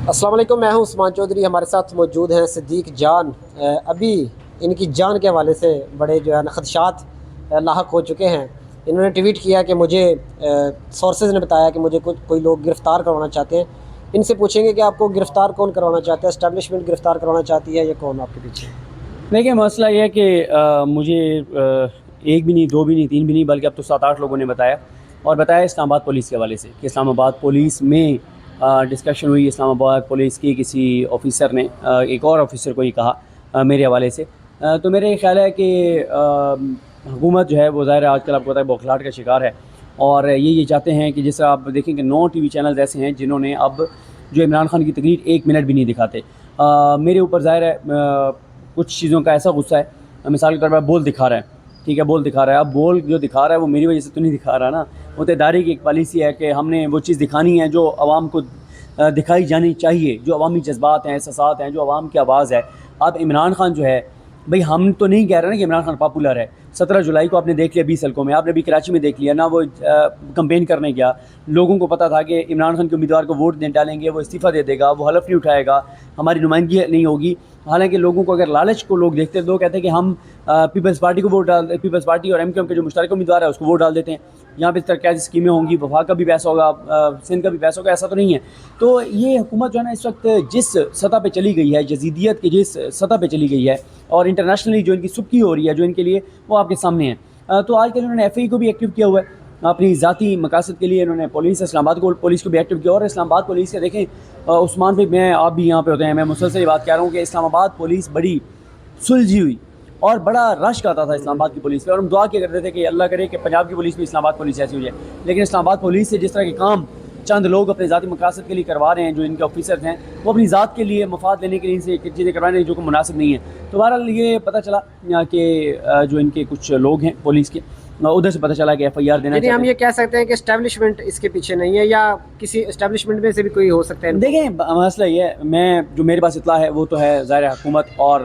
السلام علیکم، میں ہوں عثمان چودھری. ہمارے ساتھ موجود ہیں صدیق جان. ابھی ان کی جان کے حوالے سے بڑے جو ہے نا خدشات لاحق ہو چکے ہیں. انہوں نے ٹویٹ کیا کہ مجھے سورسز نے بتایا کہ مجھے کوئی لوگ گرفتار کروانا چاہتے ہیں. ان سے پوچھیں گے کہ آپ کو گرفتار کون کروانا چاہتا ہے؟ اسٹیبلشمنٹ گرفتار کروانا چاہتی ہے یا کون آپ کے پیچھے؟ دیکھیں، مسئلہ یہ ہے کہ مجھے ایک بھی نہیں، دو بھی نہیں، تین بھی نہیں، بلکہ اب تو 7-8 لوگوں نے بتایا، اور بتایا اسلام آباد پولیس کے حوالے سے کہ اسلام آباد پولیس میں ڈسکشن ہوئی. اسلام آباد پولیس کی کسی آفیسر نے ایک اور آفیسر کو یہ کہا میرے حوالے سے. تو میرا یہ خیال ہے کہ حکومت جو ہے وہ ظاہر ہے آج کل آپ کو پتہ ہے بوکھلاہٹ کا شکار ہے، اور یہ چاہتے ہیں کہ جس طرح آپ دیکھیں کہ 9 ٹی وی چینلز ایسے ہیں جنہوں نے اب جو عمران خان کی تقریر 1 منٹ بھی نہیں دکھاتے. میرے اوپر ظاہر ہے کچھ چیزوں کا ایسا غصہ ہے. مثال کے طور پر بول دکھا رہا ہے، ٹھیک ہے، بول دکھا رہا ہے. اب بول جو دکھا رہا ہے وہ میری وجہ سے تو نہیں دکھا رہا نا. وہ تو ادارے کی ایک پالیسی ہے کہ ہم نے وہ چیز دکھانی ہے جو عوام کو دکھائی جانی چاہیے، جو عوامی جذبات ہیں، احساسات ہیں، جو عوام کی آواز ہے. اب عمران خان جو ہے، بھئی ہم تو نہیں کہہ رہے نا کہ عمران خان پاپولر ہے. 17 جولائی کو آپ نے دیکھ لیا 20 حلقوں میں، آپ نے بھی کراچی میں دیکھ لیا نا. وہ کمپین کرنے گیا، لوگوں کو پتہ تھا کہ عمران خان کے امیدوار کو ووٹ ڈالیں گے، وہ استعفیٰ دے دے گا، وہ حلف نہیں اٹھائے گا، ہماری نمائندگی نہیں ہوگی. حالانکہ لوگوں کو اگر لالچ کو لوگ دیکھتے ہیں تو کہتے ہیں کہ ہم پیپلز پارٹی کو ووٹ ڈال، پیپلز پارٹی اور ایم کے جو مشترکہ امیدوار ہے اس کو ووٹ ڈال دیتے ہیں. یہاں پہ اس طرح کیسی اسکیمیں ہوں گی، وفاق کا بھی پیسہ ہوگا، سندھ کا بھی پیسہ ہوگا، ایسا تو نہیں ہے. تو یہ حکومت جو ہے نا اس وقت جس سطح پہ چلی گئی ہے، جزیدیت کی جس سطح پہ چلی گئی ہے، اور انٹرنیشنلی جو ان کی سبکی ہو رہی ہے جو ان کے لیے، وہ آپ کے سامنے ہے. تو آج کل انہوں نے ایف آئی کو بھی ایکٹیو کیا ہوا ہے اپنی ذاتی مقاصد کے لیے. انہوں نے پولیس اسلام آباد کو پولیس کو بھی ایکٹیو کیا. اور اسلام آباد پولیس کے دیکھیں عثمان بھائی، میں آپ بھی یہاں پہ ہوتے ہیں، میں مسلسل یہ بات کہہ رہا ہوں کہ اسلام آباد پولیس بڑی سلجھی ہوئی اور بڑا رش آتا تھا اسلام آباد کی پولیس پہ، اور ہم دعا کیا کرتے تھے کہ اللہ کرے کہ پنجاب کی پولیس بھی اسلام آباد پولیس ایسی ہو جائے. لیکن اسلام آباد پولیس سے جس طرح کے کام چند لوگ اپنے ذاتی مقاصد کے لیے کروا رہے ہیں، جو ان کے آفیسرز ہیں، وہ اپنی ذات کے لیے مفاد لینے کے لیے ان سے چیزیں کروا رہے ہیں جو کہ مناسب نہیں ہے. تو بہرحال یہ پتہ چلا کہ جو ان کے کچھ لوگ ہیں پولیس کے، ادھر سے پتہ چلا کہ ایف آئی آر دینا یعنی چاہتے ہم ہیں. یہ کہہ سکتے ہیں کہ اسٹیبلشمنٹ اس کے پیچھے نہیں ہے، یا کسی اسٹیبلشمنٹ میں سے بھی کوئی ہو سکتا ہے؟ دیکھیں، مسئلہ یہ ہے، میں جو میرے پاس اطلاع ہے وہ تو ہے ظاہر حکومت اور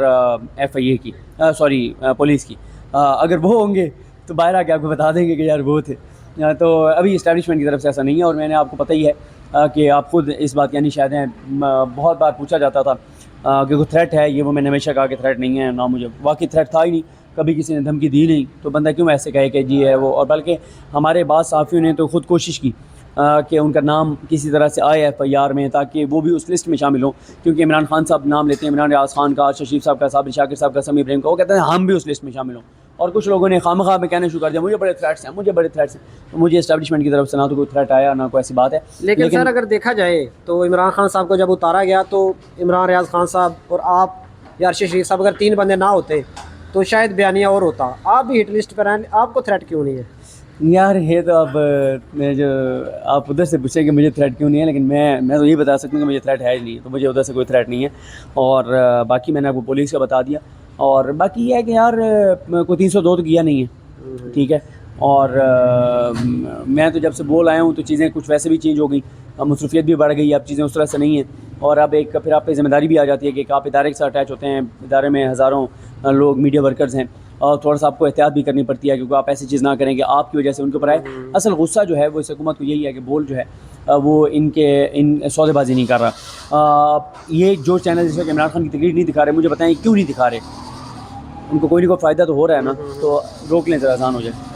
ایف آئی اے کی، پولیس کی. اگر وہ ہوں گے تو باہر آ کے آپ کو بتا دیں گے کہ یار وہ تھے. تو ابھی اسٹیبلشمنٹ کی طرف سے ایسا نہیں ہے. اور میں نے آپ کو پتہ ہی ہے کہ آپ خود اس بات یعنی شاید ہیں، بہت بار پوچھا جاتا تھا کہ کوئی تھریٹ ہے یہ وہ. میں نے ہمیشہ کہا کہ تھریٹ نہیں ہے، نہ مجھے واقعی تھریٹ تھا ہی نہیں، کبھی کسی نے دھمکی دی نہیں. تو بندہ کیوں ایسے کہے کہ جی ہے وہ؟ اور بلکہ ہمارے بعض صحافیوں نے تو خود کوشش کی کہ ان کا نام کسی طرح سے آئے ایف آئی آر میں، تاکہ وہ بھی اس لسٹ میں شامل ہوں. کیونکہ عمران خان صاحب نام لیتے ہیں، عمران ریاض خان کا، ششیف صاحب کا، صابر شاکر صاحب کا، سمیع ابراہیم کا، وہ کہتے ہیں ہم بھی اس لسٹ میں شامل ہوں. اور کچھ لوگوں نے خواہ میں کہنا شروع کر دیا مجھے بڑے تھریٹس ہیں، مجھے بڑے تھریٹس ہیں. تو مجھے اسٹیبلشمنٹ کی طرف سے نہ تو کوئی تھریٹ آیا، نہ کوئی ایسی بات ہے. لیکن سر اگر دیکھا جائے تو عمران خان صاحب کو جب اتارا گیا تو عمران ریاض خان صاحب اور آپ یا ارشد شریف صاحب، اگر 3 بندے نہ ہوتے تو شاید بیانیہ اور ہوتا. آپ بھی ہٹ لسٹ پر ہیں، آپ کو تھریٹ کیوں نہیں ہے؟ یار یہ تو اب جو آپ ادھر سے پوچھیں کہ مجھے تھریٹ کیوں نہیں ہے، لیکن میں تو یہ بتا سکتا ہوں کہ مجھے تھریٹ ہے ہی نہیں. تو مجھے ادھر سے کوئی تھریٹ نہیں ہے. اور باقی میں نے آپ کو پولیس کا بتا دیا. اور باقی یہ ہے کہ یار کوئی 302 تو کیا نہیں ہے، ٹھیک ہے. اور میں تو جب سے بول آیا ہوں تو چیزیں کچھ ویسے بھی چینج ہو گئی، مصروفیت بھی بڑھ گئی، اب چیزیں اس طرح سے نہیں ہیں. اور اب ایک پھر آپ پہ ذمہ داری بھی آ جاتی ہے کہ آپ ادارے کے ساتھ اٹیچ ہوتے ہیں، ادارے میں ہزاروں لوگ میڈیا ورکرز ہیں، اور تھوڑا سا آپ کو احتیاط بھی کرنی پڑتی ہے کیونکہ آپ ایسی چیز نہ کریں کہ آپ کی وجہ سے ان کے اوپر آئے. اصل غصہ جو ہے وہ اس حکومت کو یہی ہے کہ بول جو ہے وہ ان سودے بازی نہیں کر رہا. یہ جو چینل جس وقت عمران خان کی تقریر نہیں دکھا رہے، مجھے بتائیں کیوں نہیں دکھا رہے؟ ان کو کوئی نہ کوئی فائدہ تو ہو رہا ہے نا، تو روک لیں ذرا، آسان ہو جائے.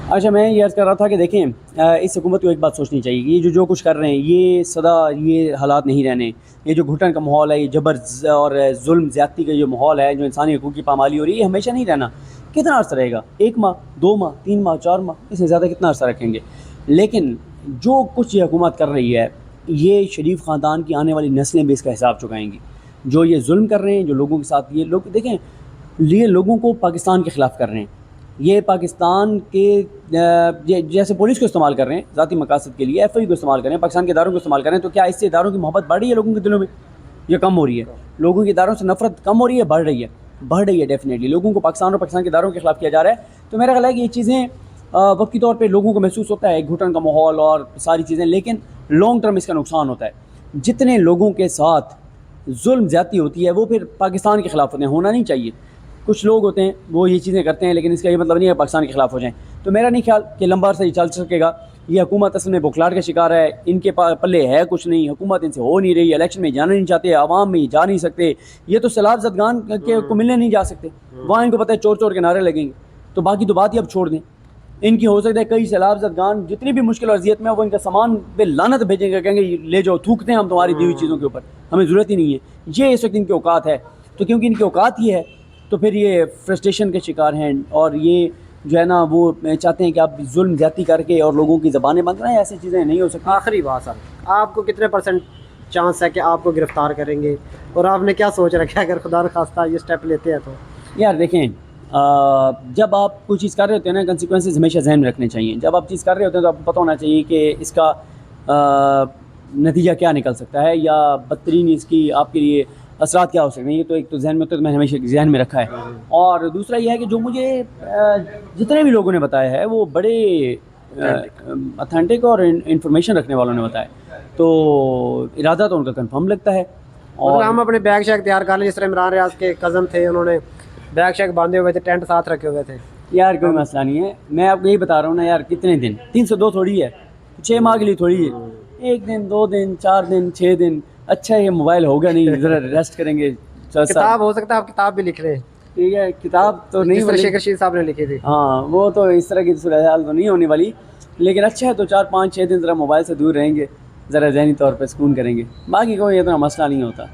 اچھا، میں یہ عرض کر رہا تھا کہ دیکھیں اس حکومت کو ایک بات سوچنی چاہیے کہ یہ جو کچھ کر رہے ہیں یہ سدا یہ حالات نہیں رہنے. یہ جو گھٹن کا ماحول ہے، یہ جبر اور ظلم زیادتی کا جو ماحول ہے، جو انسانی حقوق کی پامالی ہو رہی ہے، یہ ہمیشہ نہیں رہنا. کتنا عرصہ رہے گا؟ 1 ماہ، 2 ماہ، 3 ماہ، 4 ماہ، اس سے زیادہ کتنا عرصہ رکھیں گے؟ لیکن جو کچھ یہ حکومت کر رہی ہے، یہ شریف خاندان کی آنے والی نسلیں بھی اس کا حساب چکائیں گی. جو یہ ظلم کر رہے ہیں، جو لوگوں کے ساتھ یہ لوگ دیکھیں، یہ لوگوں کو پاکستان کے خلاف کر رہے ہیں. یہ پاکستان کے جیسے پولیس کو استعمال کر رہے ہیں ذاتی مقاصد کے لیے، ایف آئی کو استعمال کر رہے ہیں، پاکستان کے اداروں کو استعمال کر رہے ہیں. تو کیا اس سے اداروں کی محبت بڑھ رہی ہے لوگوں کے دلوں میں یا کم ہو رہی ہے؟ لوگوں کی اداروں سے نفرت کم ہو رہی ہے، بڑھ رہی ہے؟ بڑھ رہی ہے ڈیفینیٹلی. لوگوں کو پاکستان اور پاکستان کے اداروں کے خلاف کیا جا رہا ہے. تو میرا خیال ہے کہ یہ چیزیں وقتی طور پہ لوگوں کو محسوس ہوتا ہے ایک گھٹن کا ماحول اور ساری چیزیں، لیکن لانگ ٹرم اس کا نقصان ہوتا ہے. جتنے لوگوں کے ساتھ ظلم زیادتی ہوتی ہے وہ پھر پاکستان کے خلاف ہوتے ہیں، ہونا نہیں چاہیے. کچھ لوگ ہوتے ہیں وہ یہ چیزیں کرتے ہیں، لیکن اس کا یہ مطلب نہیں ہے پاکستان کے خلاف ہو جائیں. تو میرا نہیں خیال کہ لمبا عرصہ یہ چل سکے گا. یہ حکومت اصل میں بخلاٹ کا شکار ہے، ان کے پلے ہے کچھ نہیں، حکومت ان سے ہو نہیں رہی، الیکشن میں جانا نہیں چاہتے، عوام میں جا نہیں سکتے، یہ تو سیلاب زدگان کو ملنے نہیں جا سکتے، وہاں ان کو پتہ ہے چور چور کے نعرے لگیں گے، تو باقی تو بات ہی اب چھوڑ دیں، ان کی ہو سکتا ہے کئی سیلاب زدگان جتنی بھی مشکل اور اذیت میں وہ ان کا سامان پہ لعنت بھیجیں گے، کہیں گے لے جاؤ، تھوکتے ہیں ہم تمہاری دی ہوئی چیزوں کے اوپر، ہمیں ضرورت ہی نہیں ہے، یہ اس وقت ان کی اوقات ہے، تو کیونکہ ان کی اوقات یہ ہے تو پھر یہ فرسٹریشن کے شکار ہیں، اور یہ جو ہے نا وہ چاہتے ہیں کہ آپ ظلم زیادتی کر کے اور لوگوں کی زبانیں بند کریں، ایسی چیزیں نہیں ہو سکتی۔ آخری بات سر، آپ کو کتنے پرسنٹ چانس ہے کہ آپ کو گرفتار کریں گے، اور آپ نے کیا سوچ رکھا ہے اگر خدا نخواستہ یہ اسٹیپ لیتے ہیں تو؟ یار دیکھیں، جب آپ کوئی چیز کر رہے ہوتے ہیں نا، کنسیکوینسز ہمیشہ ذہن میں رکھنے چاہیے، جب آپ چیز کر رہے ہوتے ہیں تو آپ کو پتہ ہونا چاہیے کہ اس کا نتیجہ کیا نکل سکتا ہے، یا بدترین اس کی آپ کے لیے اثرات کیا ہو سکتے ہیں، یہ تو ایک تو ذہن میں ہوتا ہے، تو میں ہمیشہ ذہن میں رکھا ہے، اور دوسرا یہ ہے کہ جو مجھے جتنے بھی لوگوں نے بتایا ہے وہ بڑے اتھینٹک اور انفارمیشن رکھنے والوں نے بتایا، تو ارادہ تو ان کا کنفرم لگتا ہے۔ اور ہم اپنے بیگ شیگ تیار کر لیں، جس طرح عمران ریاض کے کزن تھے، انہوں نے بیگ شیگ باندھے ہوئے تھے، ٹینٹ ساتھ رکھے ہوئے تھے۔ یار کوئی مسئلہ نہیں ہے، میں آپ کو یہی بتا رہا ہوں نا یار، کتنے دن 302 تھوڑی ہے، 6 ماہ کے لیے تھوڑی ہے، 1 دن 2 دن 4 دن 6 دن، اچھا یہ موبائل ہوگا نہیں، ذرا ریسٹ کریں گے، کتاب ہو سکتا ہے آپ کتاب بھی لکھ لیں، ٹھیک ہے، کتاب تو نہیں، جس طرح شیخ رشید صاحب نے لکھی تھی۔ ہاں وہ تو اس طرح کی صورتحال تو نہیں ہونے والی، لیکن اچھا ہے تو 4 5 6 دن ذرا موبائل سے دور رہیں گے، ذرا ذہنی طور پہ سکون کریں گے، باقی کوئی اتنا مسئلہ نہیں ہوتا۔